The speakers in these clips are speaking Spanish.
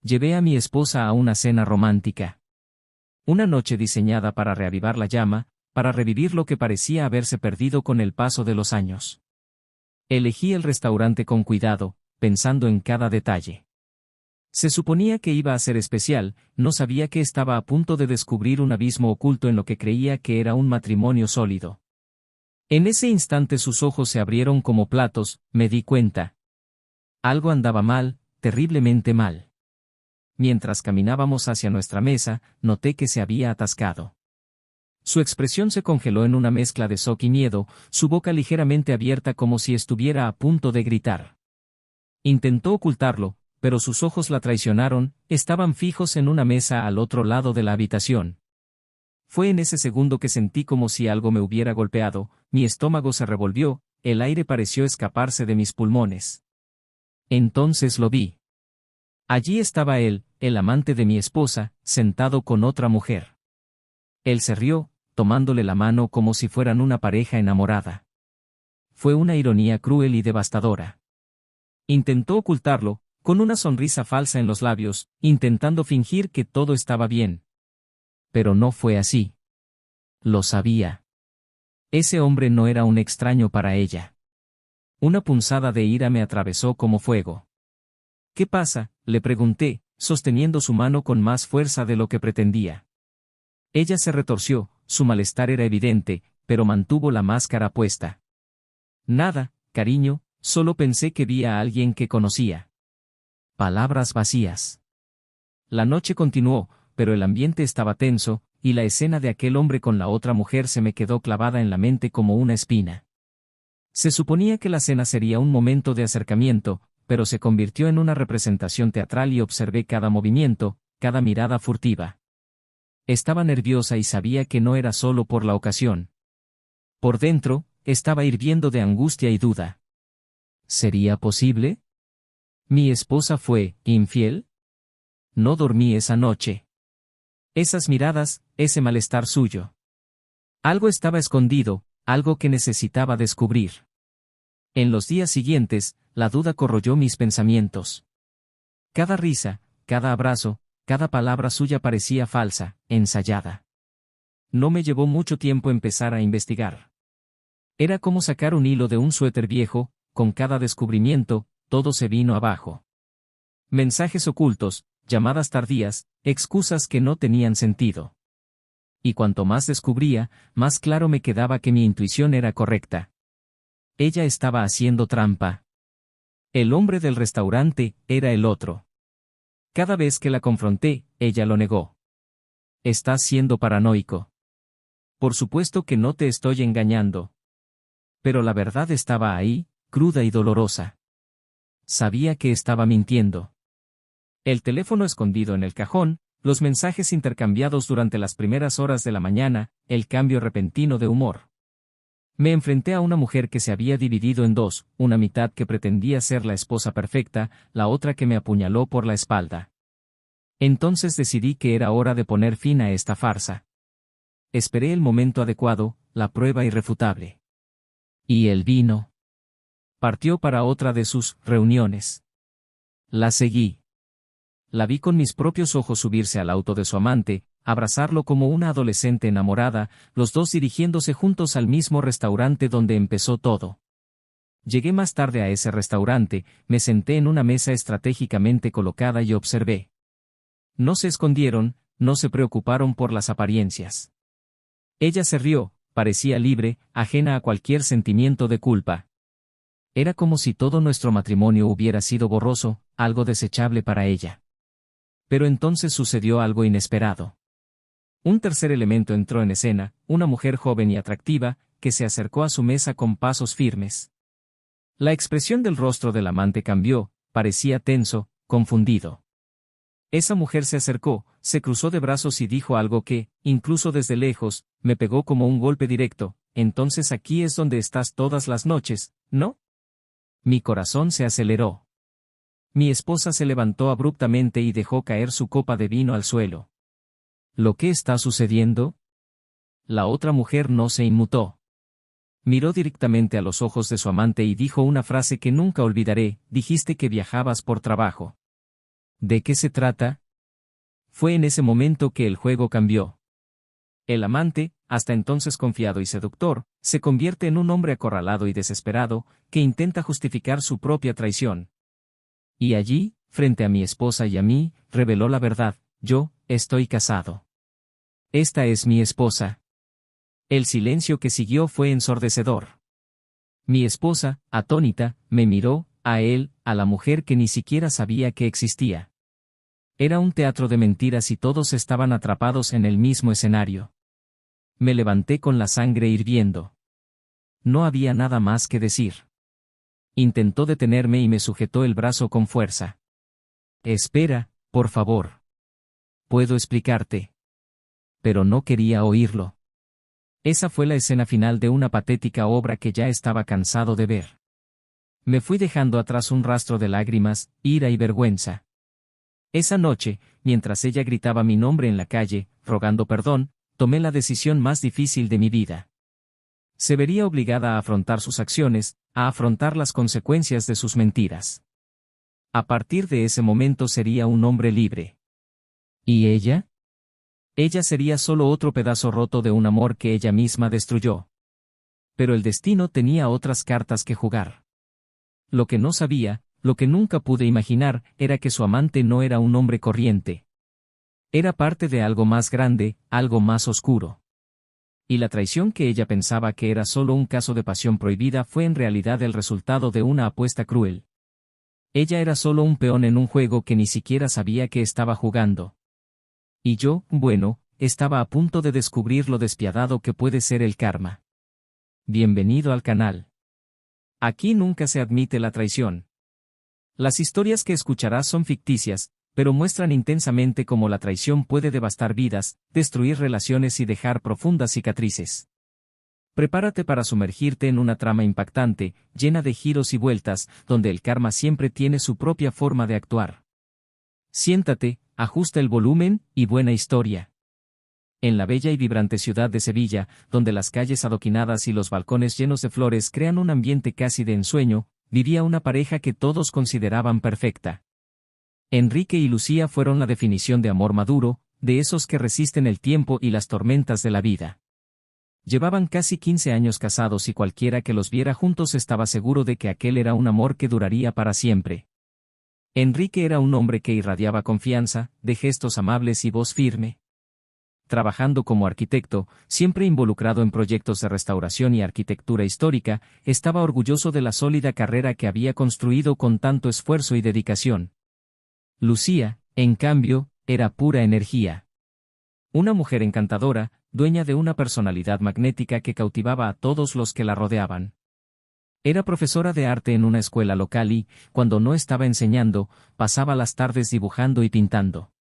Llevé a mi esposa a una cena romántica. Una noche diseñada para reavivar la llama, para revivir lo que parecía haberse perdido con el paso de los años. Elegí el restaurante con cuidado, pensando en cada detalle. Se suponía que iba a ser especial, no sabía que estaba a punto de descubrir un abismo oculto en lo que creía que era un matrimonio sólido. En ese instante sus ojos se abrieron como platos, me di cuenta. Algo andaba mal, terriblemente mal. Mientras caminábamos hacia nuestra mesa, noté que se había atascado. Su expresión se congeló en una mezcla de shock y miedo, su boca ligeramente abierta como si estuviera a punto de gritar. Intentó ocultarlo, pero sus ojos la traicionaron, estaban fijos en una mesa al otro lado de la habitación. Fue en ese segundo que sentí como si algo me hubiera golpeado, mi estómago se revolvió, el aire pareció escaparse de mis pulmones. Entonces lo vi. Allí estaba él, el amante de mi esposa, sentado con otra mujer. Él se rió, tomándole la mano como si fueran una pareja enamorada. Fue una ironía cruel y devastadora. Intentó ocultarlo, con una sonrisa falsa en los labios, intentando fingir que todo estaba bien. Pero no fue así. Lo sabía. Ese hombre no era un extraño para ella. Una punzada de ira me atravesó como fuego. ¿Qué pasa?, le pregunté, sosteniendo su mano con más fuerza de lo que pretendía. Ella se retorció, su malestar era evidente, pero mantuvo la máscara puesta. Nada, cariño, solo pensé que vi a alguien que conocía. Palabras vacías. La noche continuó, pero el ambiente estaba tenso, y la escena de aquel hombre con la otra mujer se me quedó clavada en la mente como una espina. Se suponía que la cena sería un momento de acercamiento, pero se convirtió en una representación teatral y observé cada movimiento, cada mirada furtiva. Estaba nerviosa y sabía que no era solo por la ocasión. Por dentro, estaba hirviendo de angustia y duda. ¿Sería posible? ¿Mi esposa fue infiel? No dormí esa noche. Esas miradas, ese malestar suyo. Algo estaba escondido, algo que necesitaba descubrir. En los días siguientes, la duda corroyó mis pensamientos. Cada risa, cada abrazo, cada palabra suya parecía falsa, ensayada. No me llevó mucho tiempo empezar a investigar. Era como sacar un hilo de un suéter viejo, con cada descubrimiento, todo se vino abajo. Mensajes ocultos, llamadas tardías, excusas que no tenían sentido. Y cuanto más descubría, más claro me quedaba que mi intuición era correcta. Ella estaba haciendo trampa. El hombre del restaurante era el otro. Cada vez que la confronté, ella lo negó. Estás siendo paranoico. Por supuesto que no te estoy engañando. Pero la verdad estaba ahí, cruda y dolorosa. Sabía que estaba mintiendo. El teléfono escondido en el cajón, los mensajes intercambiados durante las primeras horas de la mañana, el cambio repentino de humor. Me enfrenté a una mujer que se había dividido en dos, una mitad que pretendía ser la esposa perfecta, la otra que me apuñaló por la espalda. Entonces decidí que era hora de poner fin a esta farsa. Esperé el momento adecuado, la prueba irrefutable. Y él vino. Partió para otra de sus reuniones. La seguí. La vi con mis propios ojos subirse al auto de su amante, abrazarlo como una adolescente enamorada, los dos dirigiéndose juntos al mismo restaurante donde empezó todo. Llegué más tarde a ese restaurante, me senté en una mesa estratégicamente colocada y observé. No se escondieron, no se preocuparon por las apariencias. Ella se rió, parecía libre, ajena a cualquier sentimiento de culpa. Era como si todo nuestro matrimonio hubiera sido borroso, algo desechable para ella. Pero entonces sucedió algo inesperado. Un tercer elemento entró en escena, una mujer joven y atractiva, que se acercó a su mesa con pasos firmes. La expresión del rostro del amante cambió, parecía tenso, confundido. Esa mujer se acercó, se cruzó de brazos y dijo algo que, incluso desde lejos, me pegó como un golpe directo. Entonces aquí es donde estás todas las noches, ¿no? Mi corazón se aceleró. Mi esposa se levantó abruptamente y dejó caer su copa de vino al suelo. ¿Lo que está sucediendo? La otra mujer no se inmutó. Miró directamente a los ojos de su amante y dijo una frase que nunca olvidaré: dijiste que viajabas por trabajo. ¿De qué se trata? Fue en ese momento que el juego cambió. El amante, hasta entonces confiado y seductor, se convierte en un hombre acorralado y desesperado, que intenta justificar su propia traición. Y allí, frente a mi esposa y a mí, reveló la verdad: yo estoy casado. Esta es mi esposa. El silencio que siguió fue ensordecedor. Mi esposa, atónita, me miró, a él, a la mujer que ni siquiera sabía que existía. Era un teatro de mentiras y todos estaban atrapados en el mismo escenario. Me levanté con la sangre hirviendo. No había nada más que decir. Intentó detenerme y me sujetó el brazo con fuerza. Espera, por favor. Puedo explicarte. Pero no quería oírlo. Esa fue la escena final de una patética obra que ya estaba cansado de ver. Me fui dejando atrás un rastro de lágrimas, ira y vergüenza. Esa noche, mientras ella gritaba mi nombre en la calle, rogando perdón, tomé la decisión más difícil de mi vida. Se vería obligada a afrontar sus acciones, a afrontar las consecuencias de sus mentiras. A partir de ese momento sería un hombre libre. ¿Y ella? Ella sería solo otro pedazo roto de un amor que ella misma destruyó. Pero el destino tenía otras cartas que jugar. Lo que no sabía, lo que nunca pude imaginar, era que su amante no era un hombre corriente. Era parte de algo más grande, algo más oscuro. Y la traición que ella pensaba que era solo un caso de pasión prohibida fue en realidad el resultado de una apuesta cruel. Ella era solo un peón en un juego que ni siquiera sabía que estaba jugando. Y yo, bueno, estaba a punto de descubrir lo despiadado que puede ser el karma. Bienvenido al canal. Aquí nunca se admite la traición. Las historias que escucharás son ficticias, pero muestran intensamente cómo la traición puede devastar vidas, destruir relaciones y dejar profundas cicatrices. Prepárate para sumergirte en una trama impactante, llena de giros y vueltas, donde el karma siempre tiene su propia forma de actuar. Siéntate, ajusta el volumen, y buena historia. En la bella y vibrante ciudad de Sevilla, donde las calles adoquinadas y los balcones llenos de flores crean un ambiente casi de ensueño, vivía una pareja que todos consideraban perfecta. Enrique y Lucía fueron la definición de amor maduro, de esos que resisten el tiempo y las tormentas de la vida. Llevaban casi 15 años casados y cualquiera que los viera juntos estaba seguro de que aquel era un amor que duraría para siempre. Enrique era un hombre que irradiaba confianza, de gestos amables y voz firme. Trabajando como arquitecto, siempre involucrado en proyectos de restauración y arquitectura histórica, estaba orgulloso de la sólida carrera que había construido con tanto esfuerzo y dedicación. Lucía, en cambio, era pura energía. Una mujer encantadora, dueña de una personalidad magnética que cautivaba a todos los que la rodeaban. Era profesora de arte en una escuela local y, cuando no estaba enseñando, pasaba las tardes dibujando y pintando.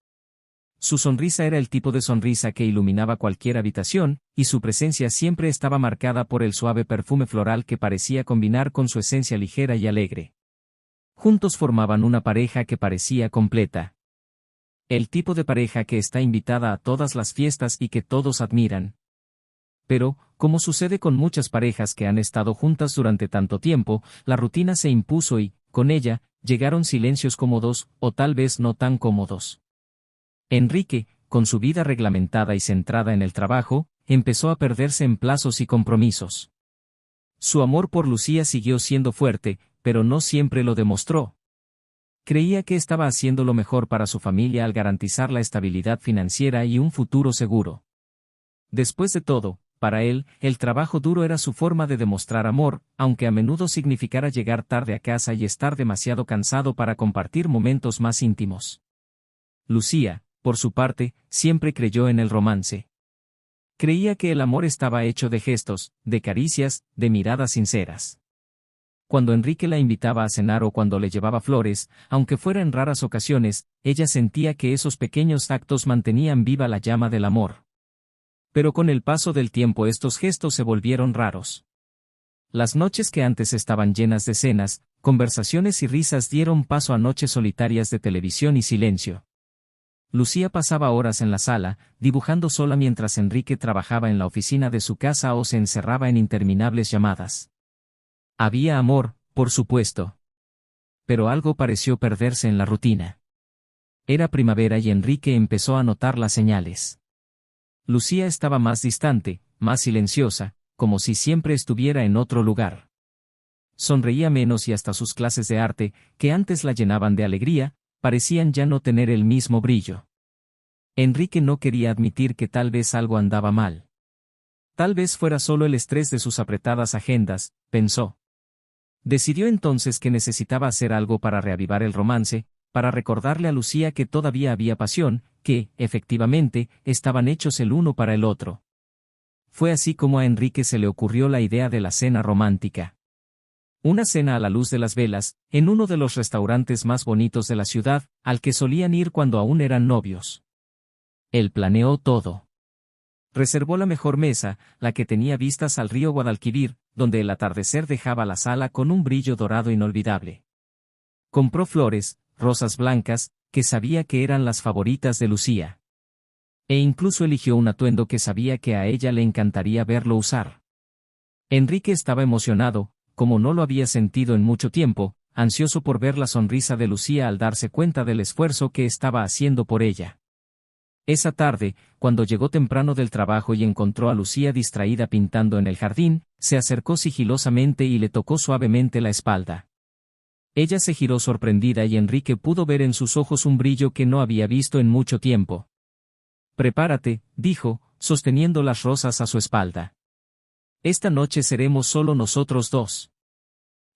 Su sonrisa era el tipo de sonrisa que iluminaba cualquier habitación, y su presencia siempre estaba marcada por el suave perfume floral que parecía combinar con su esencia ligera y alegre. Juntos formaban una pareja que parecía completa. El tipo de pareja que está invitada a todas las fiestas y que todos admiran. Pero, como sucede con muchas parejas que han estado juntas durante tanto tiempo, la rutina se impuso y, con ella, llegaron silencios cómodos, o tal vez no tan cómodos. Enrique, con su vida reglamentada y centrada en el trabajo, empezó a perderse en plazos y compromisos. Su amor por Lucía siguió siendo fuerte, pero no siempre lo demostró. Creía que estaba haciendo lo mejor para su familia al garantizar la estabilidad financiera y un futuro seguro. Después de todo, para él, el trabajo duro era su forma de demostrar amor, aunque a menudo significara llegar tarde a casa y estar demasiado cansado para compartir momentos más íntimos. Lucía, por su parte, siempre creyó en el romance. Creía que el amor estaba hecho de gestos, de caricias, de miradas sinceras. Cuando Enrique la invitaba a cenar o cuando le llevaba flores, aunque fuera en raras ocasiones, ella sentía que esos pequeños actos mantenían viva la llama del amor. Pero con el paso del tiempo estos gestos se volvieron raros. Las noches que antes estaban llenas de cenas, conversaciones y risas dieron paso a noches solitarias de televisión y silencio. Lucía pasaba horas en la sala, dibujando sola mientras Enrique trabajaba en la oficina de su casa o se encerraba en interminables llamadas. Había amor, por supuesto. Pero algo pareció perderse en la rutina. Era primavera y Enrique empezó a notar las señales. Lucía estaba más distante, más silenciosa, como si siempre estuviera en otro lugar. Sonreía menos y hasta sus clases de arte, que antes la llenaban de alegría, parecían ya no tener el mismo brillo. Enrique no quería admitir que tal vez algo andaba mal. Tal vez fuera solo el estrés de sus apretadas agendas, pensó. Decidió entonces que necesitaba hacer algo para reavivar el romance, para recordarle a Lucía que todavía había pasión, que, efectivamente, estaban hechos el uno para el otro. Fue así como a Enrique se le ocurrió la idea de la cena romántica. Una cena a la luz de las velas, en uno de los restaurantes más bonitos de la ciudad, al que solían ir cuando aún eran novios. Él planeó todo. Reservó la mejor mesa, la que tenía vistas al río Guadalquivir, donde el atardecer dejaba la sala con un brillo dorado inolvidable. Compró flores, rosas blancas, que sabía que eran las favoritas de Lucía. E incluso eligió un atuendo que sabía que a ella le encantaría verlo usar. Enrique estaba emocionado, como no lo había sentido en mucho tiempo, ansioso por ver la sonrisa de Lucía al darse cuenta del esfuerzo que estaba haciendo por ella. Esa tarde, cuando llegó temprano del trabajo y encontró a Lucía distraída pintando en el jardín, se acercó sigilosamente y le tocó suavemente la espalda. Ella se giró sorprendida y Enrique pudo ver en sus ojos un brillo que no había visto en mucho tiempo. «Prepárate», dijo, sosteniendo las rosas a su espalda. «Esta noche seremos solo nosotros dos».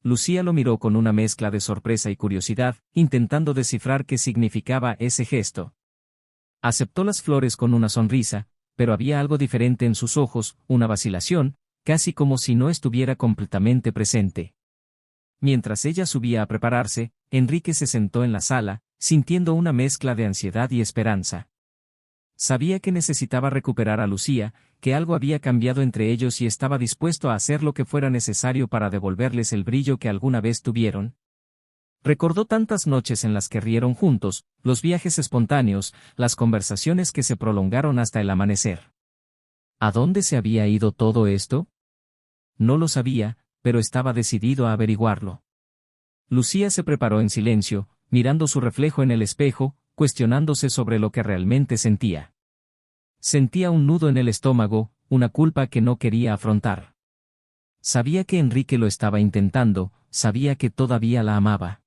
Lucía lo miró con una mezcla de sorpresa y curiosidad, intentando descifrar qué significaba ese gesto. Aceptó las flores con una sonrisa, pero había algo diferente en sus ojos, una vacilación, casi como si no estuviera completamente presente. Mientras ella subía a prepararse, Enrique se sentó en la sala, sintiendo una mezcla de ansiedad y esperanza. Sabía que necesitaba recuperar a Lucía, que algo había cambiado entre ellos y estaba dispuesto a hacer lo que fuera necesario para devolverles el brillo que alguna vez tuvieron. Recordó tantas noches en las que rieron juntos, los viajes espontáneos, las conversaciones que se prolongaron hasta el amanecer. ¿A dónde se había ido todo esto? No lo sabía, pero estaba decidido a averiguarlo. Lucía se preparó en silencio, mirando su reflejo en el espejo, cuestionándose sobre lo que realmente sentía. Sentía un nudo en el estómago, una culpa que no quería afrontar. Sabía que Enrique lo estaba intentando, sabía que todavía la amaba.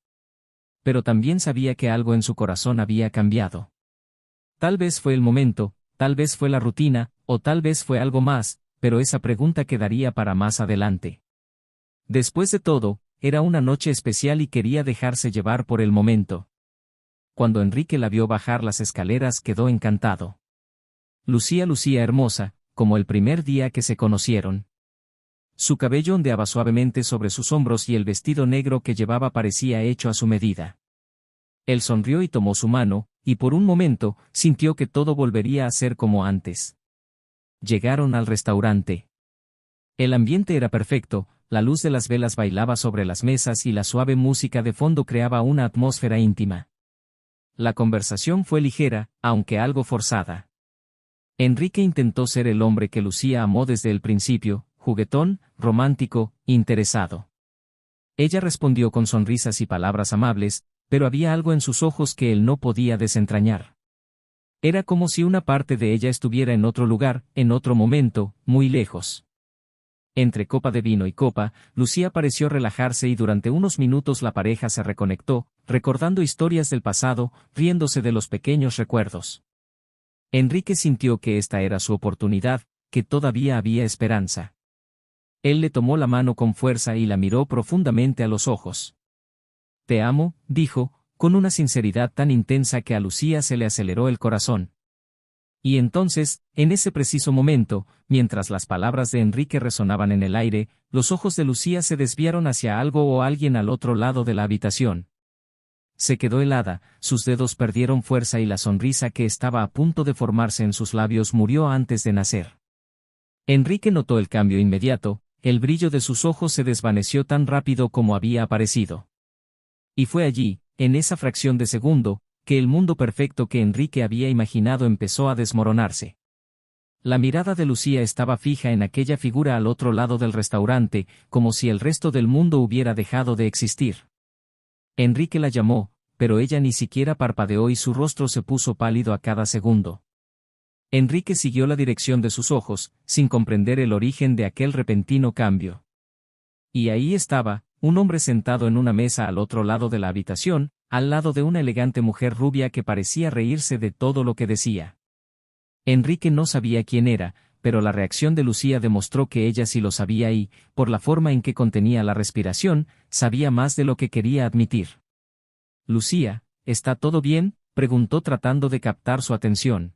Pero también sabía que algo en su corazón había cambiado. Tal vez fue el momento, tal vez fue la rutina, o tal vez fue algo más, pero esa pregunta quedaría para más adelante. Después de todo, era una noche especial y quería dejarse llevar por el momento. Cuando Enrique la vio bajar las escaleras quedó encantado. Lucía lucía hermosa, como el primer día que se conocieron. Su cabello ondeaba suavemente sobre sus hombros y el vestido negro que llevaba parecía hecho a su medida. Él sonrió y tomó su mano, y por un momento, sintió que todo volvería a ser como antes. Llegaron al restaurante. El ambiente era perfecto, la luz de las velas bailaba sobre las mesas y la suave música de fondo creaba una atmósfera íntima. La conversación fue ligera, aunque algo forzada. Enrique intentó ser el hombre que Lucía amó desde el principio, juguetón, romántico, interesado. Ella respondió con sonrisas y palabras amables, pero había algo en sus ojos que él no podía desentrañar. Era como si una parte de ella estuviera en otro lugar, en otro momento, muy lejos. Entre copa de vino y copa, Lucía pareció relajarse y durante unos minutos la pareja se reconectó, recordando historias del pasado, riéndose de los pequeños recuerdos. Enrique sintió que esta era su oportunidad, que todavía había esperanza. Él le tomó la mano con fuerza y la miró profundamente a los ojos. «Te amo», dijo, con una sinceridad tan intensa que a Lucía se le aceleró el corazón. Y entonces, en ese preciso momento, mientras las palabras de Enrique resonaban en el aire, los ojos de Lucía se desviaron hacia algo o alguien al otro lado de la habitación. Se quedó helada, sus dedos perdieron fuerza y la sonrisa que estaba a punto de formarse en sus labios murió antes de nacer. Enrique notó el cambio inmediato, el brillo de sus ojos se desvaneció tan rápido como había aparecido. Y fue allí, en esa fracción de segundo, que el mundo perfecto que Enrique había imaginado empezó a desmoronarse. La mirada de Lucía estaba fija en aquella figura al otro lado del restaurante, como si el resto del mundo hubiera dejado de existir. Enrique la llamó, pero ella ni siquiera parpadeó y su rostro se puso pálido a cada segundo. Enrique siguió la dirección de sus ojos, sin comprender el origen de aquel repentino cambio. Y ahí estaba, un hombre sentado en una mesa al otro lado de la habitación, al lado de una elegante mujer rubia que parecía reírse de todo lo que decía. Enrique no sabía quién era, pero la reacción de Lucía demostró que ella sí lo sabía y, por la forma en que contenía la respiración, sabía más de lo que quería admitir. «Lucía, ¿está todo bien?», preguntó tratando de captar su atención.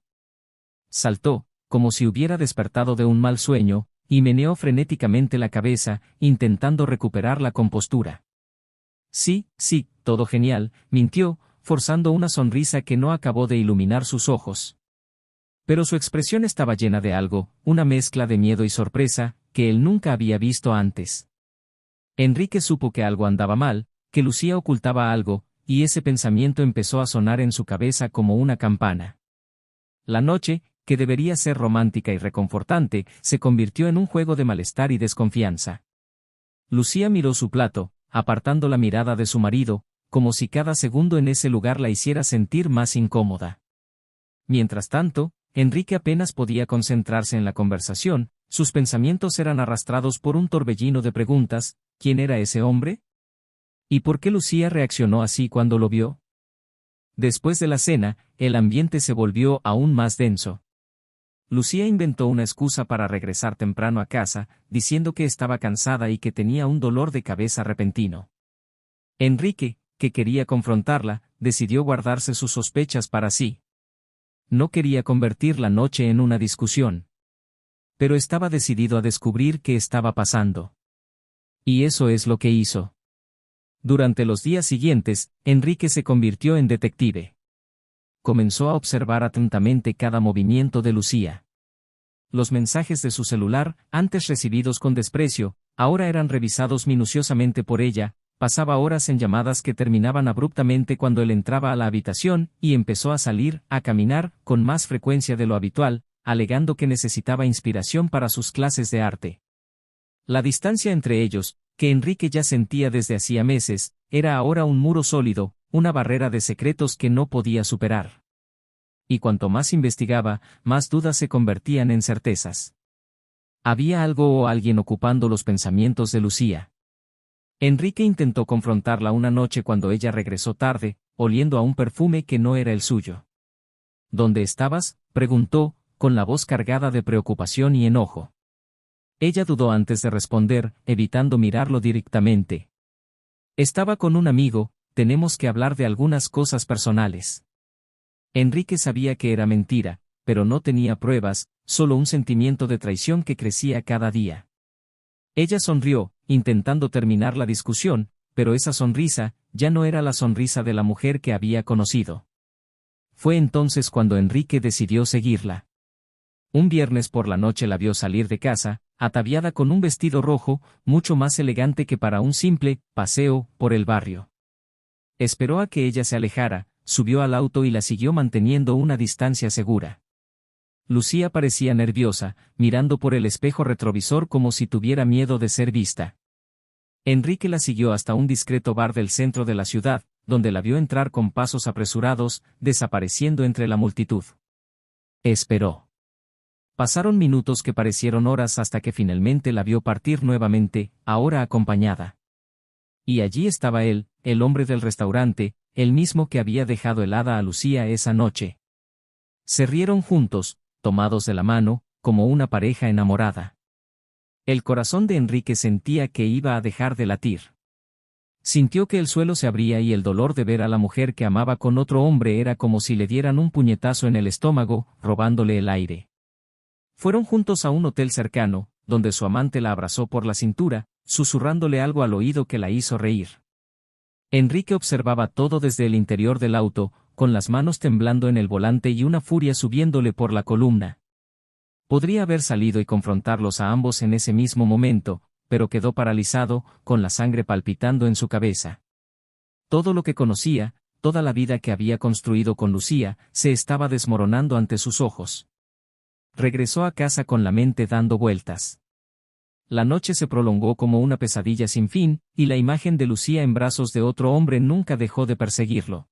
Saltó, como si hubiera despertado de un mal sueño, y meneó frenéticamente la cabeza, intentando recuperar la compostura. «Sí, sí, todo genial», mintió, forzando una sonrisa que no acabó de iluminar sus ojos. Pero su expresión estaba llena de algo, una mezcla de miedo y sorpresa, que él nunca había visto antes. Enrique supo que algo andaba mal, que Lucía ocultaba algo, y ese pensamiento empezó a sonar en su cabeza como una campana. La noche, que debería ser romántica y reconfortante, se convirtió en un juego de malestar y desconfianza. Lucía miró su plato, apartando la mirada de su marido, como si cada segundo en ese lugar la hiciera sentir más incómoda. Mientras tanto, Enrique apenas podía concentrarse en la conversación, sus pensamientos eran arrastrados por un torbellino de preguntas: ¿quién era ese hombre? ¿Y por qué Lucía reaccionó así cuando lo vio? Después de la cena, el ambiente se volvió aún más denso. Lucía inventó una excusa para regresar temprano a casa, diciendo que estaba cansada y que tenía un dolor de cabeza repentino. Enrique, que quería confrontarla, decidió guardarse sus sospechas para sí. No quería convertir la noche en una discusión. Pero estaba decidido a descubrir qué estaba pasando. Y eso es lo que hizo. Durante los días siguientes, Enrique se convirtió en detective. Comenzó a observar atentamente cada movimiento de Lucía. Los mensajes de su celular, antes recibidos con desprecio, ahora eran revisados minuciosamente por ella. Pasaba horas en llamadas que terminaban abruptamente cuando él entraba a la habitación, y empezó a salir, a caminar, con más frecuencia de lo habitual, alegando que necesitaba inspiración para sus clases de arte. La distancia entre ellos, que Enrique ya sentía desde hacía meses, era ahora un muro sólido, una barrera de secretos que no podía superar. Y cuanto más investigaba, más dudas se convertían en certezas. Había algo o alguien ocupando los pensamientos de Lucía. Enrique intentó confrontarla una noche cuando ella regresó tarde, oliendo a un perfume que no era el suyo. ¿Dónde estabas?, preguntó, con la voz cargada de preocupación y enojo. Ella dudó antes de responder, evitando mirarlo directamente. Estaba con un amigo, tenemos que hablar de algunas cosas personales. Enrique sabía que era mentira, pero no tenía pruebas, solo un sentimiento de traición que crecía cada día. Ella sonrió, intentando terminar la discusión, pero esa sonrisa ya no era la sonrisa de la mujer que había conocido. Fue entonces cuando Enrique decidió seguirla. Un viernes por la noche la vio salir de casa, ataviada con un vestido rojo, mucho más elegante que para un simple paseo por el barrio. Esperó a que ella se alejara, subió al auto y la siguió manteniendo una distancia segura. Lucía parecía nerviosa, mirando por el espejo retrovisor como si tuviera miedo de ser vista. Enrique la siguió hasta un discreto bar del centro de la ciudad, donde la vio entrar con pasos apresurados, desapareciendo entre la multitud. Esperó. Pasaron minutos que parecieron horas hasta que finalmente la vio partir nuevamente, ahora acompañada. Y allí estaba él, el hombre del restaurante, el mismo que había dejado helada a Lucía esa noche. Se rieron juntos, tomados de la mano, como una pareja enamorada. El corazón de Enrique sentía que iba a dejar de latir. Sintió que el suelo se abría y el dolor de ver a la mujer que amaba con otro hombre era como si le dieran un puñetazo en el estómago, robándole el aire. Fueron juntos a un hotel cercano, donde su amante la abrazó por la cintura, susurrándole algo al oído que la hizo reír. Enrique observaba todo desde el interior del auto, con las manos temblando en el volante y una furia subiéndole por la columna. Podría haber salido y confrontarlos a ambos en ese mismo momento, pero quedó paralizado, con la sangre palpitando en su cabeza. Todo lo que conocía, toda la vida que había construido con Lucía, se estaba desmoronando ante sus ojos. Regresó a casa con la mente dando vueltas. La noche se prolongó como una pesadilla sin fin, y la imagen de Lucía en brazos de otro hombre nunca dejó de perseguirlo.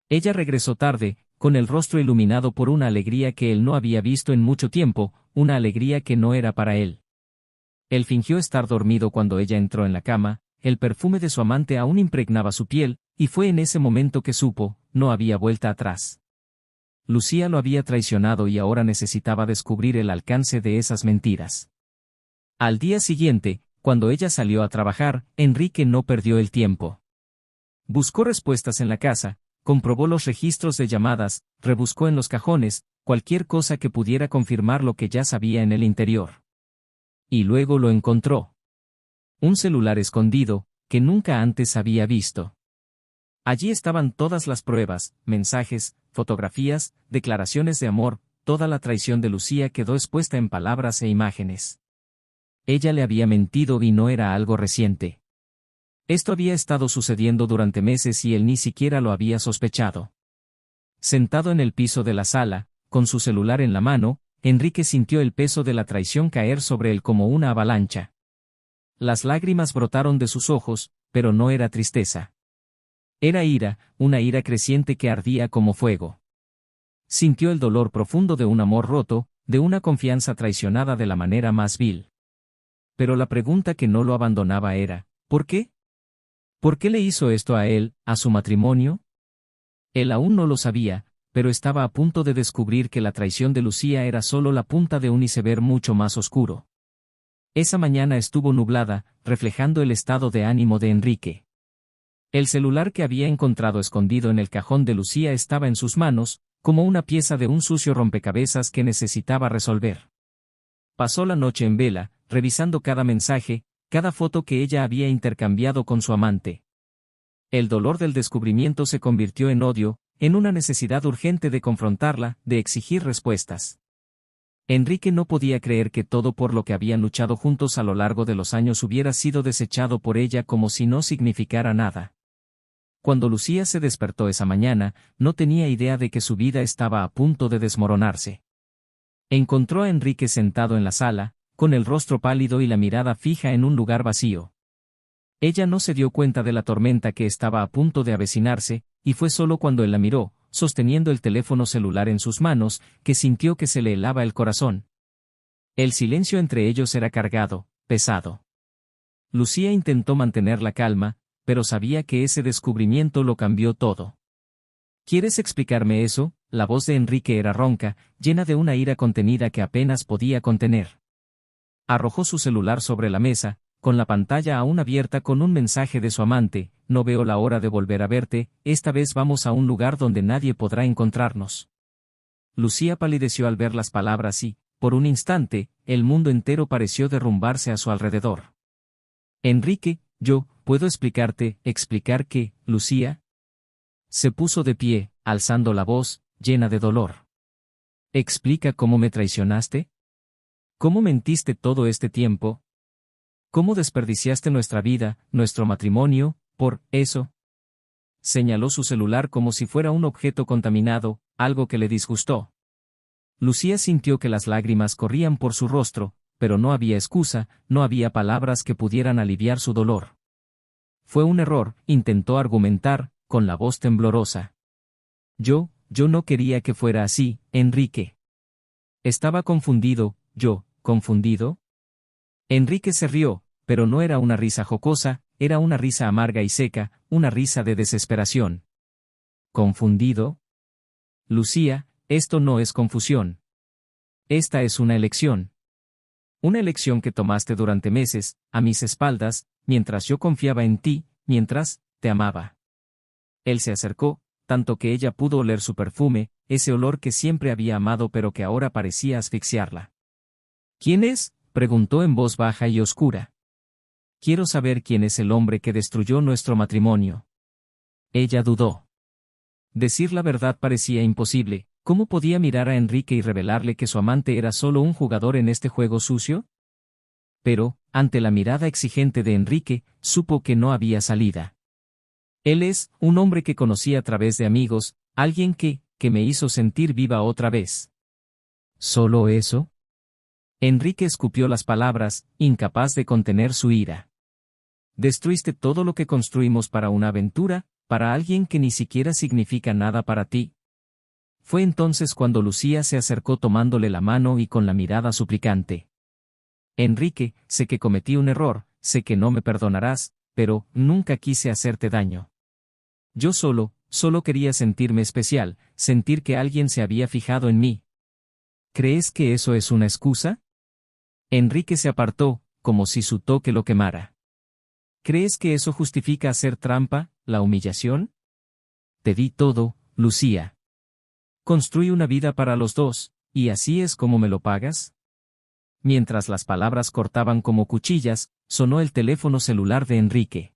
Ella regresó tarde, con el rostro iluminado por una alegría que él no había visto en mucho tiempo, una alegría que no era para él. Él fingió estar dormido cuando ella entró en la cama, el perfume de su amante aún impregnaba su piel, y fue en ese momento que supo, no había vuelta atrás. Lucía lo había traicionado y ahora necesitaba descubrir el alcance de esas mentiras. Al día siguiente, cuando ella salió a trabajar, Enrique no perdió el tiempo. Buscó respuestas en la casa, comprobó los registros de llamadas, rebuscó en los cajones, cualquier cosa que pudiera confirmar lo que ya sabía en el interior. Y luego lo encontró. Un celular escondido, que nunca antes había visto. Allí estaban todas las pruebas, mensajes, fotografías, declaraciones de amor, toda la traición de Lucía quedó expuesta en palabras e imágenes. Ella le había mentido y no era algo reciente. Esto había estado sucediendo durante meses y él ni siquiera lo había sospechado. Sentado en el piso de la sala, con su celular en la mano, Enrique sintió el peso de la traición caer sobre él como una avalancha. Las lágrimas brotaron de sus ojos, pero no era tristeza. Era ira, una ira creciente que ardía como fuego. Sintió el dolor profundo de un amor roto, de una confianza traicionada de la manera más vil. Pero la pregunta que no lo abandonaba era, ¿por qué? ¿Por qué le hizo esto a él, a su matrimonio? Él aún no lo sabía, pero estaba a punto de descubrir que la traición de Lucía era solo la punta de un iceberg mucho más oscuro. Esa mañana estuvo nublada, reflejando el estado de ánimo de Enrique. El celular que había encontrado escondido en el cajón de Lucía estaba en sus manos, como una pieza de un sucio rompecabezas que necesitaba resolver. Pasó la noche en vela, revisando cada mensaje, cada foto que ella había intercambiado con su amante. El dolor del descubrimiento se convirtió en odio, en una necesidad urgente de confrontarla, de exigir respuestas. Enrique no podía creer que todo por lo que habían luchado juntos a lo largo de los años hubiera sido desechado por ella como si no significara nada. Cuando Lucía se despertó esa mañana, no tenía idea de que su vida estaba a punto de desmoronarse. Encontró a Enrique sentado en la sala, con el rostro pálido y la mirada fija en un lugar vacío. Ella no se dio cuenta de la tormenta que estaba a punto de avecinarse, y fue solo cuando él la miró, sosteniendo el teléfono celular en sus manos, que sintió que se le helaba el corazón. El silencio entre ellos era cargado, pesado. Lucía intentó mantener la calma, pero sabía que ese descubrimiento lo cambió todo. ¿Quieres explicarme eso? La voz de Enrique era ronca, llena de una ira contenida que apenas podía contener. Arrojó su celular sobre la mesa, con la pantalla aún abierta con un mensaje de su amante: no veo la hora de volver a verte, esta vez vamos a un lugar donde nadie podrá encontrarnos. Lucía palideció al ver las palabras y, por un instante, el mundo entero pareció derrumbarse a su alrededor. Enrique, ¿puedo explicar qué, Lucía? Se puso de pie, alzando la voz, llena de dolor. ¿Explica cómo me traicionaste? ¿Cómo mentiste todo este tiempo? ¿Cómo desperdiciaste nuestra vida, nuestro matrimonio, por eso? Señaló su celular como si fuera un objeto contaminado, algo que le disgustó. Lucía sintió que las lágrimas corrían por su rostro, pero no había excusa, no había palabras que pudieran aliviar su dolor. Fue un error, intentó argumentar, con la voz temblorosa. Yo no quería que fuera así, Enrique. Estaba confundido, ¿confundido? Enrique se rió, pero no era una risa jocosa, era una risa amarga y seca, una risa de desesperación. ¿Confundido? Lucía, esto no es confusión. Esta es una elección. Una elección que tomaste durante meses, a mis espaldas, mientras yo confiaba en ti, mientras te amaba. Él se acercó, tanto que ella pudo oler su perfume, ese olor que siempre había amado pero que ahora parecía asfixiarla. ¿Quién es?, preguntó en voz baja y oscura. Quiero saber quién es el hombre que destruyó nuestro matrimonio. Ella dudó. Decir la verdad parecía imposible. ¿Cómo podía mirar a Enrique y revelarle que su amante era solo un jugador en este juego sucio? Pero, ante la mirada exigente de Enrique, supo que no había salida. Él es un hombre que conocí a través de amigos, alguien que me hizo sentir viva otra vez. ¿Solo eso? Enrique escupió las palabras, incapaz de contener su ira. Destruiste todo lo que construimos para una aventura, para alguien que ni siquiera significa nada para ti. Fue entonces cuando Lucía se acercó tomándole la mano y con la mirada suplicante. Enrique, sé que cometí un error, sé que no me perdonarás, pero nunca quise hacerte daño. Yo solo quería sentirme especial, sentir que alguien se había fijado en mí. ¿Crees que eso es una excusa? Enrique se apartó, como si su toque lo quemara. ¿Crees que eso justifica hacer trampa, la humillación? Te di todo, Lucía. Construí una vida para los dos, ¿y así es como me lo pagas? Mientras las palabras cortaban como cuchillas, sonó el teléfono celular de Enrique.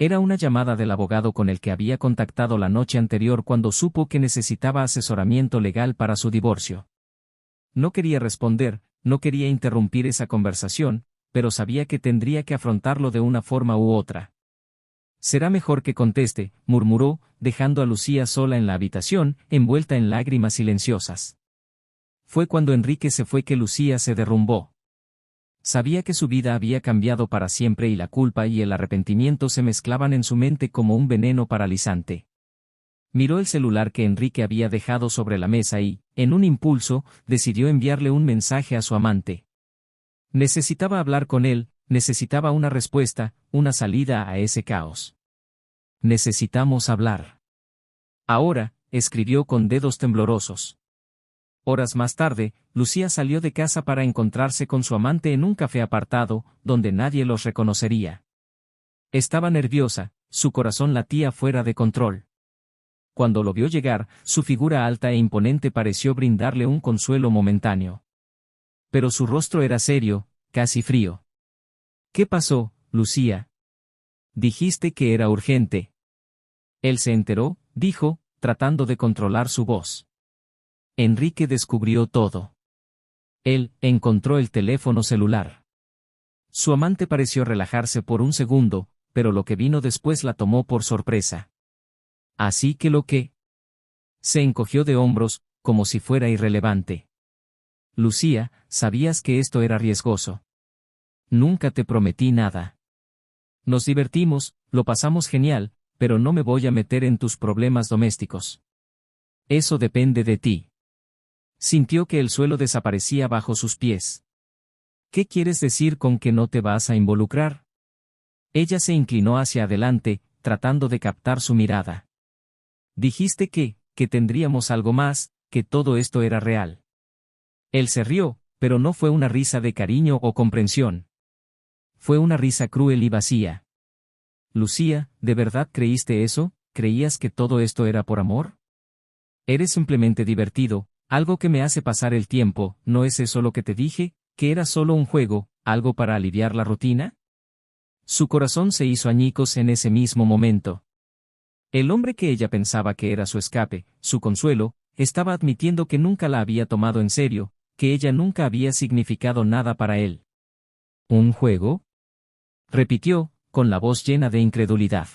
Era una llamada del abogado con el que había contactado la noche anterior cuando supo que necesitaba asesoramiento legal para su divorcio. No quería responder, no quería interrumpir esa conversación, pero sabía que tendría que afrontarlo de una forma u otra. Será mejor que conteste, murmuró, dejando a Lucía sola en la habitación, envuelta en lágrimas silenciosas. Fue cuando Enrique se fue que Lucía se derrumbó. Sabía que su vida había cambiado para siempre y la culpa y el arrepentimiento se mezclaban en su mente como un veneno paralizante. Miró el celular que Enrique había dejado sobre la mesa y, en un impulso, decidió enviarle un mensaje a su amante. Necesitaba hablar con él, necesitaba una respuesta, una salida a ese caos. Necesitamos hablar. Ahora, escribió con dedos temblorosos. Horas más tarde, Lucía salió de casa para encontrarse con su amante en un café apartado, donde nadie los reconocería. Estaba nerviosa, su corazón latía fuera de control. Cuando lo vio llegar, su figura alta e imponente pareció brindarle un consuelo momentáneo. Pero su rostro era serio, casi frío. ¿Qué pasó, Lucía? Dijiste que era urgente. Él se enteró, dijo, tratando de controlar su voz. Enrique descubrió todo. Él encontró el teléfono celular. Su amante pareció relajarse por un segundo, pero lo que vino después la tomó por sorpresa. Así que lo que... Se encogió de hombros, como si fuera irrelevante. Lucía, sabías que esto era riesgoso. Nunca te prometí nada. Nos divertimos, lo pasamos genial, pero no me voy a meter en tus problemas domésticos. Eso depende de ti. Sintió que el suelo desaparecía bajo sus pies. ¿Qué quieres decir con que no te vas a involucrar? Ella se inclinó hacia adelante, tratando de captar su mirada. Dijiste que tendríamos algo más, que todo esto era real. Él se rió, pero no fue una risa de cariño o comprensión. Fue una risa cruel y vacía. Lucía, ¿de verdad creíste eso? ¿Creías que todo esto era por amor? Eres simplemente divertido, algo que me hace pasar el tiempo, ¿no es eso lo que te dije? ¿Que era solo un juego, algo para aliviar la rutina? Su corazón se hizo añicos en ese mismo momento. El hombre que ella pensaba que era su escape, su consuelo, estaba admitiendo que nunca la había tomado en serio, que ella nunca había significado nada para él. ¿Un juego? Repitió, con la voz llena de incredulidad.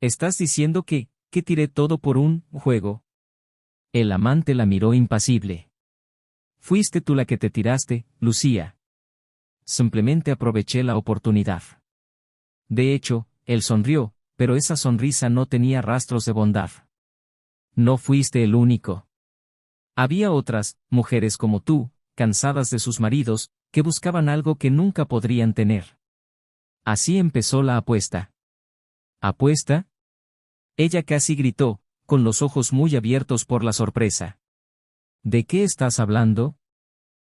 ¿Estás diciendo que tiré todo por un juego? El amante la miró impasible. Fuiste tú la que te tiraste, Lucía. Simplemente aproveché la oportunidad. De hecho, él sonrió, pero esa sonrisa no tenía rastros de bondad. No fuiste el único. Había otras, mujeres como tú, cansadas de sus maridos, que buscaban algo que nunca podrían tener. Así empezó la apuesta. ¿Apuesta? Ella casi gritó, con los ojos muy abiertos por la sorpresa. ¿De qué estás hablando?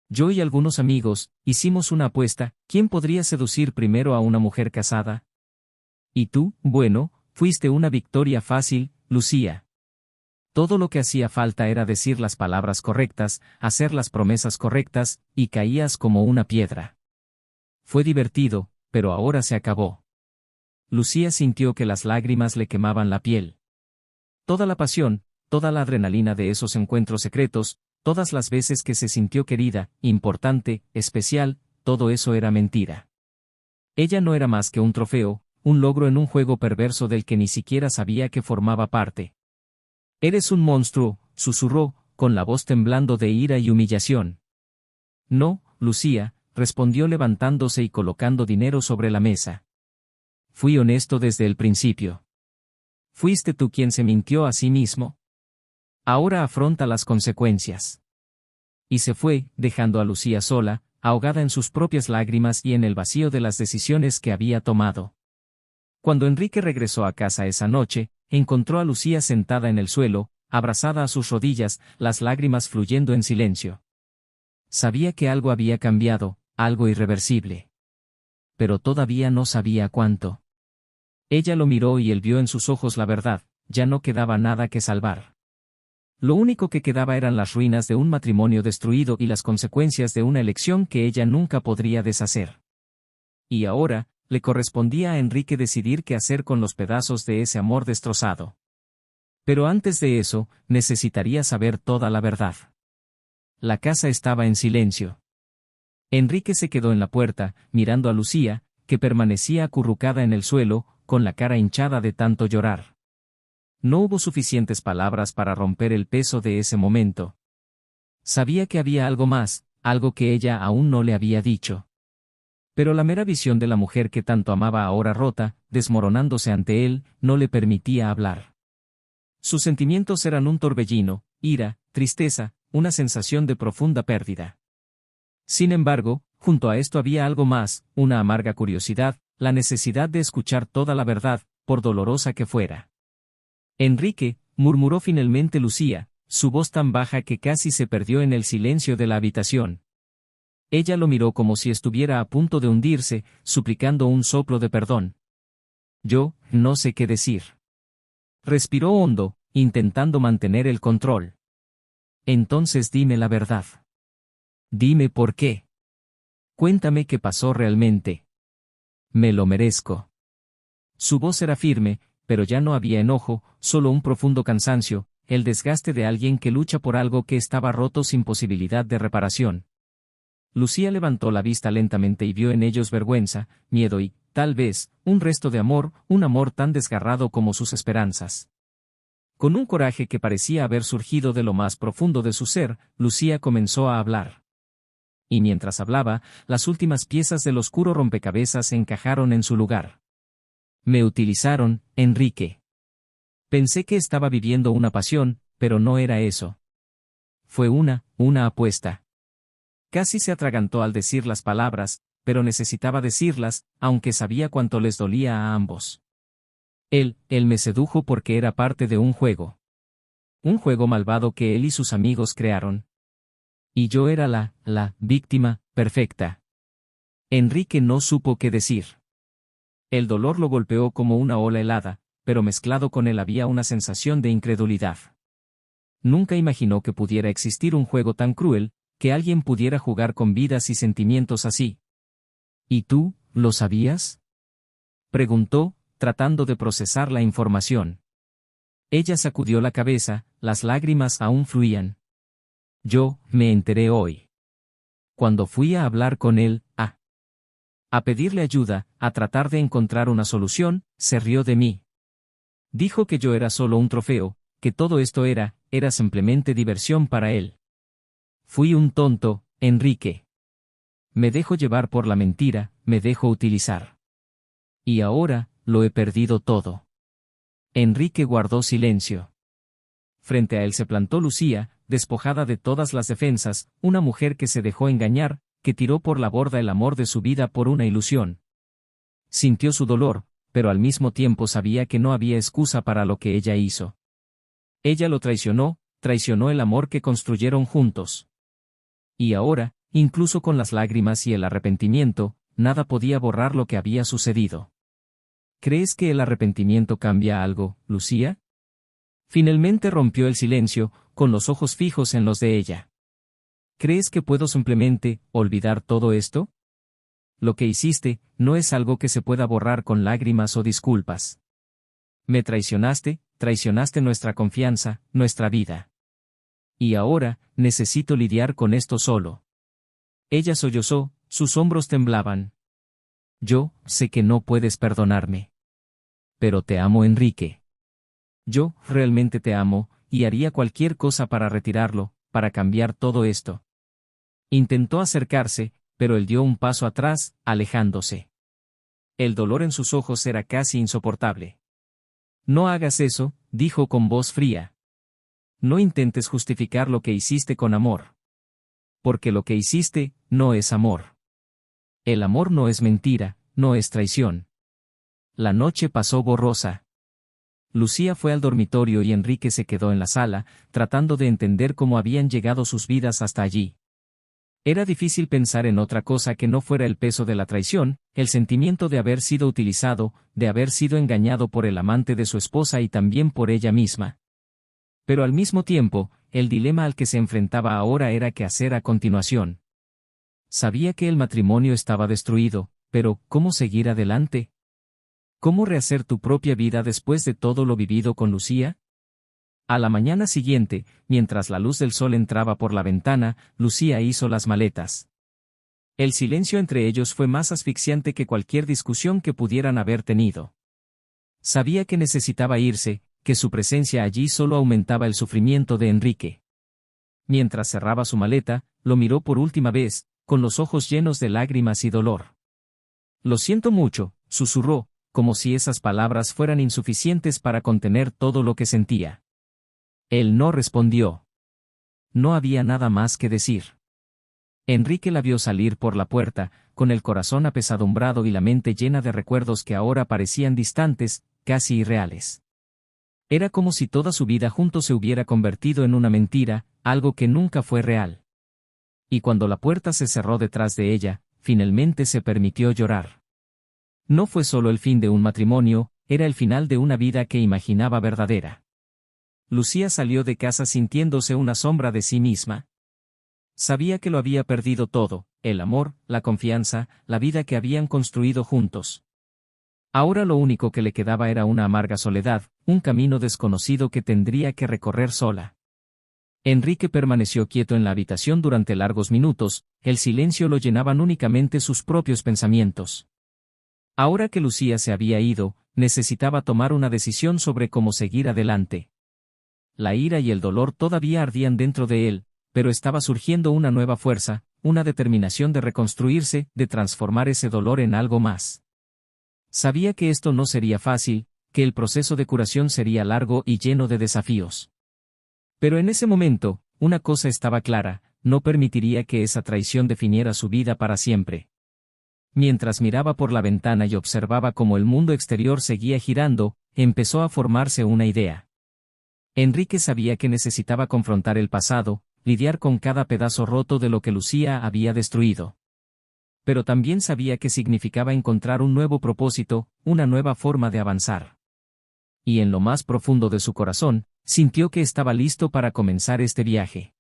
Yo y algunos amigos, hicimos una apuesta, ¿quién podría seducir primero a una mujer casada? Y tú, bueno, fuiste una victoria fácil, Lucía. Todo lo que hacía falta era decir las palabras correctas, hacer las promesas correctas, y caías como una piedra. Fue divertido, pero ahora se acabó. Lucía sintió que las lágrimas le quemaban la piel. Toda la pasión, toda la adrenalina de esos encuentros secretos, todas las veces que se sintió querida, importante, especial, todo eso era mentira. Ella no era más que un trofeo, un logro en un juego perverso del que ni siquiera sabía que formaba parte. Eres un monstruo, susurró, con la voz temblando de ira y humillación. No, Lucía, respondió levantándose y colocando dinero sobre la mesa. Fui honesto desde el principio. Fuiste tú quien se mintió a sí mismo. Ahora afronta las consecuencias. Y se fue, dejando a Lucía sola, ahogada en sus propias lágrimas y en el vacío de las decisiones que había tomado. Cuando Enrique regresó a casa esa noche, encontró a Lucía sentada en el suelo, abrazada a sus rodillas, las lágrimas fluyendo en silencio. Sabía que algo había cambiado, algo irreversible. Pero todavía no sabía cuánto. Ella lo miró y él vio en sus ojos la verdad, ya no quedaba nada que salvar. Lo único que quedaba eran las ruinas de un matrimonio destruido y las consecuencias de una elección que ella nunca podría deshacer. Y ahora, le correspondía a Enrique decidir qué hacer con los pedazos de ese amor destrozado. Pero antes de eso, necesitaría saber toda la verdad. La casa estaba en silencio. Enrique se quedó en la puerta, mirando a Lucía, que permanecía acurrucada en el suelo, con la cara hinchada de tanto llorar. No hubo suficientes palabras para romper el peso de ese momento. Sabía que había algo más, algo que ella aún no le había dicho. Pero la mera visión de la mujer que tanto amaba ahora rota, desmoronándose ante él, no le permitía hablar. Sus sentimientos eran un torbellino, ira, tristeza, una sensación de profunda pérdida. Sin embargo, junto a esto había algo más, una amarga curiosidad, la necesidad de escuchar toda la verdad, por dolorosa que fuera. Enrique, murmuró finalmente Lucía, su voz tan baja que casi se perdió en el silencio de la habitación. Ella lo miró como si estuviera a punto de hundirse, suplicando un soplo de perdón. Yo, no sé qué decir. Respiró hondo, intentando mantener el control. Entonces dime la verdad. Dime por qué. Cuéntame qué pasó realmente. Me lo merezco. Su voz era firme, pero ya no había enojo, solo un profundo cansancio, el desgaste de alguien que lucha por algo que estaba roto sin posibilidad de reparación. Lucía levantó la vista lentamente y vio en ellos vergüenza, miedo y, tal vez, un resto de amor, un amor tan desgarrado como sus esperanzas. Con un coraje que parecía haber surgido de lo más profundo de su ser, Lucía comenzó a hablar. Y mientras hablaba, las últimas piezas del oscuro rompecabezas encajaron en su lugar. Me utilizaron, Enrique. Pensé que estaba viviendo una pasión, pero no era eso. Fue una apuesta. Casi se atragantó al decir las palabras, pero necesitaba decirlas, aunque sabía cuánto les dolía a ambos. Él me sedujo porque era parte de un juego. Un juego malvado que él y sus amigos crearon. Y yo era la víctima, perfecta. Enrique no supo qué decir. El dolor lo golpeó como una ola helada, pero mezclado con él había una sensación de incredulidad. Nunca imaginó que pudiera existir un juego tan cruel, que alguien pudiera jugar con vidas y sentimientos así. ¿Y tú, lo sabías? Preguntó, tratando de procesar la información. Ella sacudió la cabeza, las lágrimas aún fluían. Yo, me enteré hoy. Cuando fui a hablar con él, a pedirle ayuda, a tratar de encontrar una solución, se rió de mí. Dijo que yo era solo un trofeo, que todo esto era simplemente diversión para él. Fui un tonto, Enrique. Me dejo llevar por la mentira, me dejo utilizar. Y ahora, lo he perdido todo. Enrique guardó silencio. Frente a él se plantó Lucía, despojada de todas las defensas, una mujer que se dejó engañar, que tiró por la borda el amor de su vida por una ilusión. Sintió su dolor, pero al mismo tiempo sabía que no había excusa para lo que ella hizo. Ella lo traicionó el amor que construyeron juntos. Y ahora, incluso con las lágrimas y el arrepentimiento, nada podía borrar lo que había sucedido. ¿Crees que el arrepentimiento cambia algo, Lucía? Finalmente rompió el silencio, con los ojos fijos en los de ella. ¿Crees que puedo simplemente olvidar todo esto? Lo que hiciste no es algo que se pueda borrar con lágrimas o disculpas. Me traicionaste nuestra confianza, nuestra vida. Y ahora, necesito lidiar con esto solo. Ella sollozó, sus hombros temblaban. Yo sé que no puedes perdonarme. Pero te amo, Enrique. Yo, realmente te amo, y haría cualquier cosa para retirarlo, para cambiar todo esto. Intentó acercarse, pero él dio un paso atrás, alejándose. El dolor en sus ojos era casi insoportable. No hagas eso, dijo con voz fría. No intentes justificar lo que hiciste con amor. Porque lo que hiciste, no es amor. El amor no es mentira, no es traición. La noche pasó borrosa. Lucía fue al dormitorio y Enrique se quedó en la sala, tratando de entender cómo habían llegado sus vidas hasta allí. Era difícil pensar en otra cosa que no fuera el peso de la traición, el sentimiento de haber sido utilizado, de haber sido engañado por el amante de su esposa y también por ella misma. Pero al mismo tiempo, el dilema al que se enfrentaba ahora era qué hacer a continuación. Sabía que el matrimonio estaba destruido, pero ¿cómo seguir adelante? ¿Cómo rehacer tu propia vida después de todo lo vivido con Lucía? A la mañana siguiente, mientras la luz del sol entraba por la ventana, Lucía hizo las maletas. El silencio entre ellos fue más asfixiante que cualquier discusión que pudieran haber tenido. Sabía que necesitaba irse, que su presencia allí solo aumentaba el sufrimiento de Enrique. Mientras cerraba su maleta, lo miró por última vez, con los ojos llenos de lágrimas y dolor. Lo siento mucho, susurró, como si esas palabras fueran insuficientes para contener todo lo que sentía. Él no respondió. No había nada más que decir. Enrique la vio salir por la puerta, con el corazón apesadumbrado y la mente llena de recuerdos que ahora parecían distantes, casi irreales. Era como si toda su vida juntos se hubiera convertido en una mentira, algo que nunca fue real. Y cuando la puerta se cerró detrás de ella, finalmente se permitió llorar. No fue solo el fin de un matrimonio, era el final de una vida que imaginaba verdadera. Lucía salió de casa sintiéndose una sombra de sí misma. Sabía que lo había perdido todo, el amor, la confianza, la vida que habían construido juntos. Ahora lo único que le quedaba era una amarga soledad, un camino desconocido que tendría que recorrer sola. Enrique permaneció quieto en la habitación durante largos minutos, el silencio lo llenaban únicamente sus propios pensamientos. Ahora que Lucía se había ido, necesitaba tomar una decisión sobre cómo seguir adelante. La ira y el dolor todavía ardían dentro de él, pero estaba surgiendo una nueva fuerza, una determinación de reconstruirse, de transformar ese dolor en algo más. Sabía que esto no sería fácil, que el proceso de curación sería largo y lleno de desafíos. Pero en ese momento, una cosa estaba clara, no permitiría que esa traición definiera su vida para siempre. Mientras miraba por la ventana y observaba cómo el mundo exterior seguía girando, empezó a formarse una idea. Enrique sabía que necesitaba confrontar el pasado, lidiar con cada pedazo roto de lo que Lucía había destruido. Pero también sabía que significaba encontrar un nuevo propósito, una nueva forma de avanzar. Y en lo más profundo de su corazón, sintió que estaba listo para comenzar este viaje.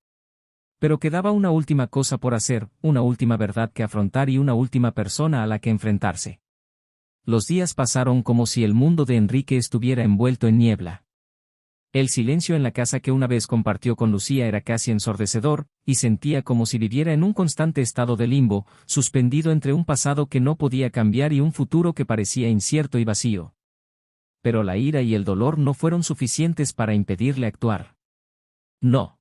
Pero quedaba una última cosa por hacer, una última verdad que afrontar y una última persona a la que enfrentarse. Los días pasaron como si el mundo de Enrique estuviera envuelto en niebla. El silencio en la casa que una vez compartió con Lucía era casi ensordecedor, y sentía como si viviera en un constante estado de limbo, suspendido entre un pasado que no podía cambiar y un futuro que parecía incierto y vacío. Pero la ira y el dolor no fueron suficientes para impedirle actuar. No.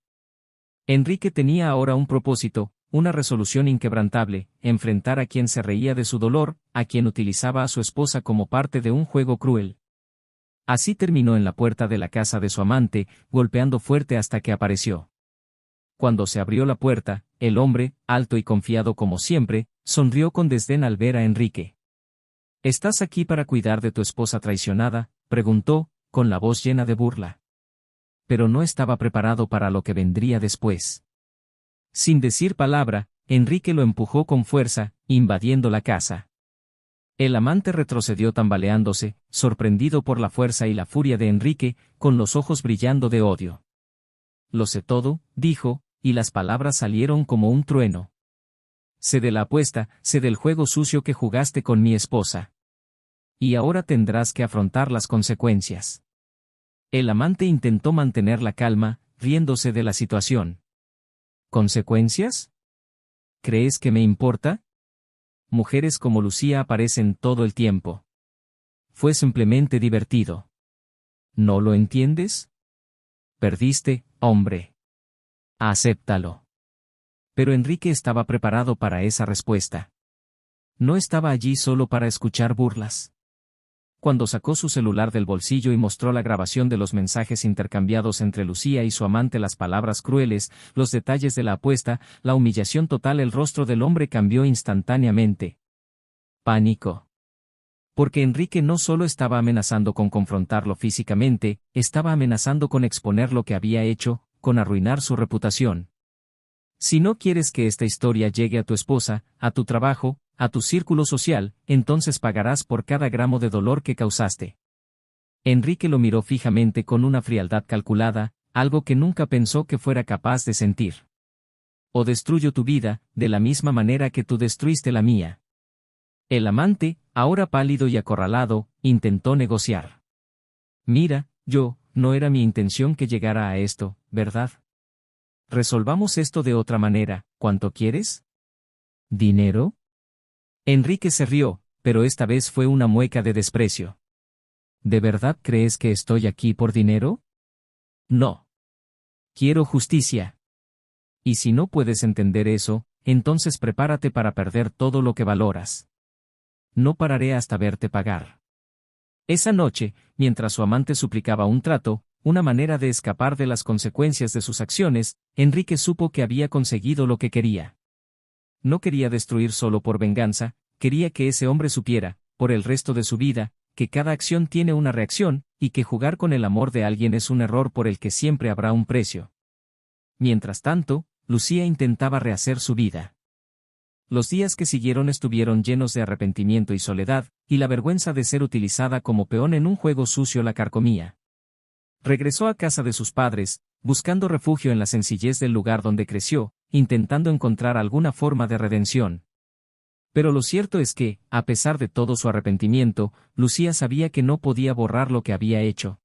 Enrique tenía ahora un propósito, una resolución inquebrantable, enfrentar a quien se reía de su dolor, a quien utilizaba a su esposa como parte de un juego cruel. Así terminó en la puerta de la casa de su amante, golpeando fuerte hasta que apareció. Cuando se abrió la puerta, el hombre, alto y confiado como siempre, sonrió con desdén al ver a Enrique. ¿Estás aquí para cuidar de tu esposa traicionada?, preguntó, con la voz llena de burla. Pero no estaba preparado para lo que vendría después. Sin decir palabra, Enrique lo empujó con fuerza, invadiendo la casa. El amante retrocedió tambaleándose, sorprendido por la fuerza y la furia de Enrique, con los ojos brillando de odio. Lo sé todo, dijo, y las palabras salieron como un trueno. Sé de la apuesta, sé del juego sucio que jugaste con mi esposa. Y ahora tendrás que afrontar las consecuencias. El amante intentó mantener la calma, riéndose de la situación. ¿Consecuencias? ¿Crees que me importa? Mujeres como Lucía aparecen todo el tiempo. Fue simplemente divertido. ¿No lo entiendes? Perdiste, hombre. Acéptalo. Pero Enrique estaba preparado para esa respuesta. No estaba allí solo para escuchar burlas. cuando sacó su celular del bolsillo y mostró la grabación de los mensajes intercambiados entre Lucía y su amante, las palabras crueles, los detalles de la apuesta, la humillación total, el rostro del hombre cambió instantáneamente. Pánico. Porque Enrique no solo estaba amenazando con confrontarlo físicamente, estaba amenazando con exponer lo que había hecho, con arruinar su reputación. Si no quieres que esta historia llegue a tu esposa, a tu trabajo, a tu círculo social, entonces pagarás por cada gramo de dolor que causaste. Enrique lo miró fijamente con una frialdad calculada, algo que nunca pensó que fuera capaz de sentir. O destruyo tu vida, de la misma manera que tú destruiste la mía. El amante, ahora pálido y acorralado, intentó negociar. Mira, no era mi intención que llegara a esto, ¿verdad? Resolvamos esto de otra manera, ¿cuánto quieres? ¿Dinero? Enrique se rió, pero esta vez fue una mueca de desprecio. ¿De verdad crees que estoy aquí por dinero? No. Quiero justicia. Y si no puedes entender eso, entonces prepárate para perder todo lo que valoras. No pararé hasta verte pagar. Esa noche, mientras su amante suplicaba un trato, una manera de escapar de las consecuencias de sus acciones, Enrique supo que había conseguido lo que quería. No quería destruir solo por venganza, quería que ese hombre supiera, por el resto de su vida, que cada acción tiene una reacción, y que jugar con el amor de alguien es un error por el que siempre habrá un precio. Mientras tanto, Lucía intentaba rehacer su vida. Los días que siguieron estuvieron llenos de arrepentimiento y soledad, y la vergüenza de ser utilizada como peón en un juego sucio la carcomía. Regresó a casa de sus padres, buscando refugio en la sencillez del lugar donde creció, intentando encontrar alguna forma de redención. Pero lo cierto es que, a pesar de todo su arrepentimiento, Lucía sabía que no podía borrar lo que había hecho.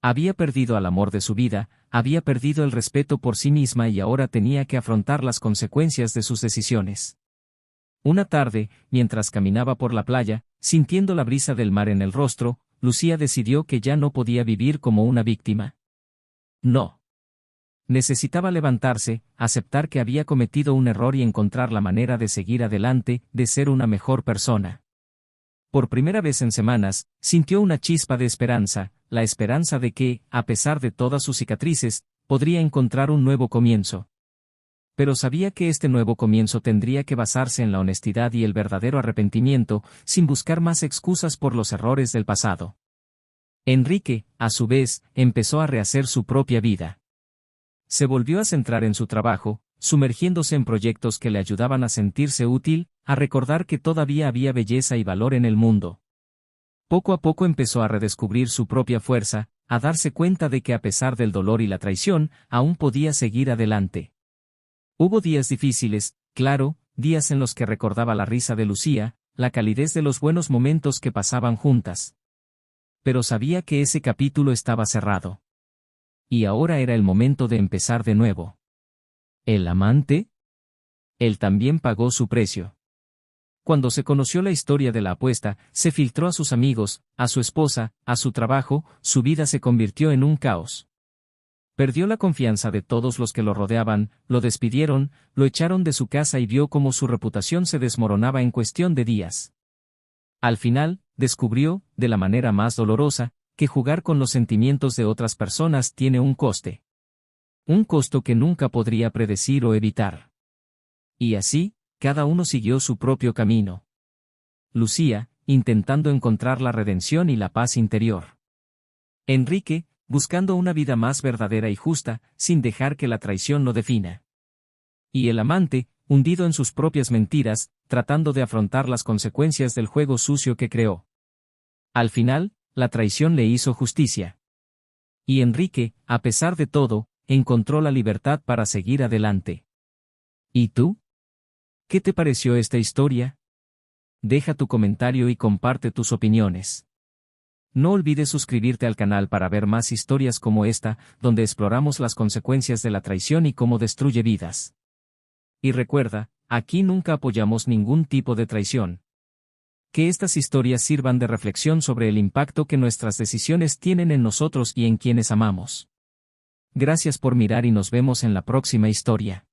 Había perdido al amor de su vida, había perdido el respeto por sí misma y ahora tenía que afrontar las consecuencias de sus decisiones. Una tarde, mientras caminaba por la playa, sintiendo la brisa del mar en el rostro, Lucía decidió que ya no podía vivir como una víctima. No. Necesitaba levantarse, aceptar que había cometido un error y encontrar la manera de seguir adelante, de ser una mejor persona. Por primera vez en semanas, sintió una chispa de esperanza, la esperanza de que, a pesar de todas sus cicatrices, podría encontrar un nuevo comienzo. Pero sabía que este nuevo comienzo tendría que basarse en la honestidad y el verdadero arrepentimiento, sin buscar más excusas por los errores del pasado. Enrique, a su vez, empezó a rehacer su propia vida. Se volvió a centrar en su trabajo, sumergiéndose en proyectos que le ayudaban a sentirse útil, a recordar que todavía había belleza y valor en el mundo. Poco a poco empezó a redescubrir su propia fuerza, a darse cuenta de que a pesar del dolor y la traición, aún podía seguir adelante. Hubo días difíciles, claro, días en los que recordaba la risa de Lucía, la calidez de los buenos momentos que pasaban juntas. Pero sabía que ese capítulo estaba cerrado. Y ahora era el momento de empezar de nuevo. ¿El amante? Él también pagó su precio. Cuando se conoció la historia de la apuesta, se filtró a sus amigos, a su esposa, a su trabajo, su vida se convirtió en un caos. Perdió la confianza de todos los que lo rodeaban, lo despidieron, lo echaron de su casa y vio cómo su reputación se desmoronaba en cuestión de días. Al final, descubrió, de la manera más dolorosa, que jugar con los sentimientos de otras personas tiene un coste. Un costo que nunca podría predecir o evitar. Y así, cada uno siguió su propio camino. Lucía, intentando encontrar la redención y la paz interior. Enrique, buscando una vida más verdadera y justa, sin dejar que la traición lo defina. Y el amante, hundido en sus propias mentiras, tratando de afrontar las consecuencias del juego sucio que creó. Al final, la traición le hizo justicia. Y Enrique, a pesar de todo, encontró la libertad para seguir adelante. ¿Y tú? ¿Qué te pareció esta historia? Deja tu comentario y comparte tus opiniones. No olvides suscribirte al canal para ver más historias como esta, donde exploramos las consecuencias de la traición y cómo destruye vidas. Y recuerda, aquí nunca apoyamos ningún tipo de traición. Que estas historias sirvan de reflexión sobre el impacto que nuestras decisiones tienen en nosotros y en quienes amamos. Gracias por mirar y nos vemos en la próxima historia.